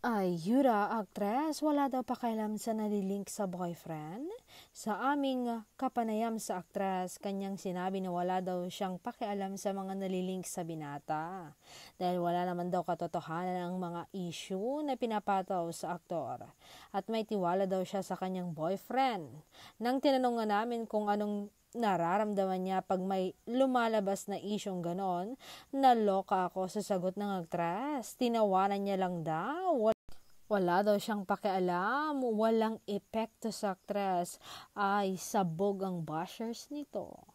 Ay, Yura, actress, wala daw pakialam sa nalilink sa boyfriend? Sa aming kapanayam sa actress, kanyang sinabi na wala daw siyang pakialam sa mga nalilink sa binata. Dahil wala naman daw katotohanan ang mga issue na pinapataw sa aktor. At may tiwala daw siya sa kanyang boyfriend. Nang tinanong nga namin kung anong nararamdaman niya pag may lumalabas na isyong ganon, naloka ako sa sagot ng actress. Tinawanan niya lang daw. Wala daw siyang pakialam, walang epekto sa actress. Ay, sabog ang bashers nito.